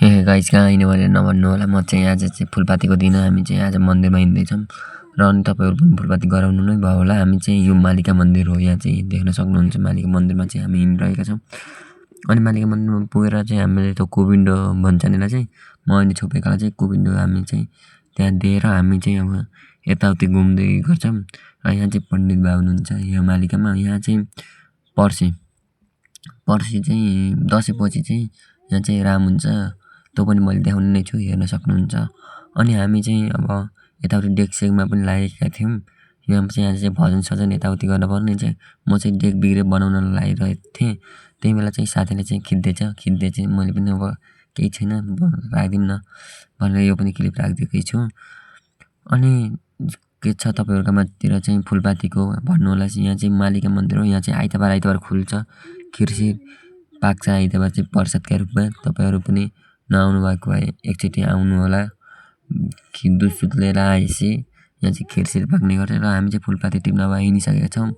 Hey guys कहाँ हिँड्यो भनेर नभन्नु होला। म चाहिँ आज चाहिँ फुलपातीको दिन हामी चाहिँ आज मन्दिरमा हिँड्दैछौँ र अनि तपाईँहरू पनि फुलपाती गराउनु नै भयो होला। हामी चाहिँ यो मालिका मन्दिर हो, यहाँ चाहिँ देख्न सक्नुहुन्छ मालिका मन्दिरमा चाहिँ हामी हिँडिरहेका छौँ। अनि मालिका मन्दिरमा पुगेर चाहिँ हामीले त्यो कुविन्डो भन्छ नि चाहिँ म अहिले छोपेकालाई चाहिँ कुविन्डो हामी चाहिँ त्यहाँ दिएर हामी चाहिँ अब यताउति घुम्दै गर्छौँ। र यहाँ चाहिँ पण्डित बाबा हुनुहुन्छ यो मालिकामा। यहाँ चाहिँ पर्सि चाहिँ दसैँपछि चाहिँ यहाँ चाहिँ राम हुन्छ, त्यो पनि मैले देखाउने नै छु, हेर्न सक्नुहुन्छ। अनि हामी चाहिँ अब यताउति डेकसेकमा पनि लागेका थियौँ। यहाँ चाहिँ भजन सजन यताउति गर्न पर्ने चाहिँ म चाहिँ डेक बिग्रे बनाउन लागिरहेको थिएँ। त्यही बेला चाहिँ साथीले चाहिँ खिच्दै चाहिँ मैले पनि अब केही छैन राखिदिउँ न भनेर यो पनि क्लिप राखिदिएकै छु। अनि के छ तपाईँहरूकोमातिर चाहिँ फुलपातीको भन्नु होला। यहाँ चाहिँ मालिका मन्दिर हो, यहाँ चाहिँ आइतबार खुल्छ, खिरसिर पाक्छ आइतबार चाहिँ प्रसादका रूपमा। तपाईँहरू पनि नआउनु भएको भए एकचोटि आउनु होला। दुधसुध लिएर आएपछि यहाँ चाहिँ खिरसिर पाक्ने गर्छ र हामी चाहिँ फुलपाती टिप्न अब हिँडिसकेका छौँ।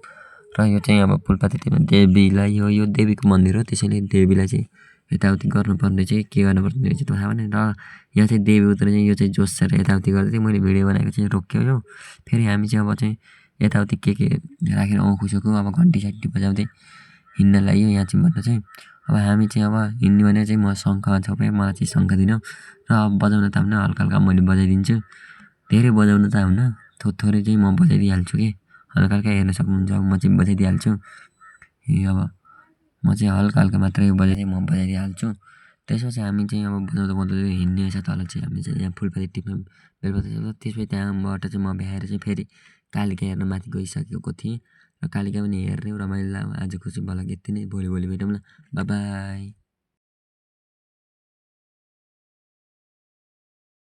र यो चाहिँ अब फुलपाती टिप्न देवीलाई यो देवीको मन्दिर हो, त्यसैले देवीलाई चाहिँ यताउति गर्नुपर्ने चाहिँ के गर्नुपर्ने रहेछ थाहा भएन। र यहाँ चाहिँ देवी उत्रे चाहिँ यो चाहिँ जोसेर यताउति गर्दै थिएँ, मैले भिडियो बनाएको चाहिँ रोक्यो यो। फेरि हामी चाहिँ अब चाहिँ यताउति के राखेर औँखुसोको अब घन्टी सट्टी बजाउँदै हिँड्न लाग्यो यहाँ चाहिँ भन्न चाहिँ। अब हामी चाहिँ अब हिँड्ने भने चाहिँ म शङ्खमा छोपेँ, मलाई चाहिँ शङ्ख दिनु र अब बजाउन त आउन हल्का हल्का मैले बजाइदिन्छु। धेरै बजाउन त आउन, थोरै चाहिँ म बजाइदिइहाल्छु कि हल्का हल्का हेर्न सक्नुहुन्छ। अब म चाहिँ बजाइदिइहाल्छु। अब म चाहिँ हल्का हल्का मात्रै बजाइदिइहाल्छु। त्यसपछि हामी चाहिँ अब बजाउँदै हिँड्ने छ तल चाहिँ हामी चाहिँ यहाँ फुलपाती टिप्न बेलपत्ता छ। त्यसपछि त्यहाँबाट चाहिँ म भ्याएर चाहिँ फेरि कालिका हेर्न माथि गइसकेको थिएँ र कालिका पनि हेर्ने रमाइलो लाग्यो। आज खुसी भयो, यति नै, भोलि भेटौँ ल, बाई बाई।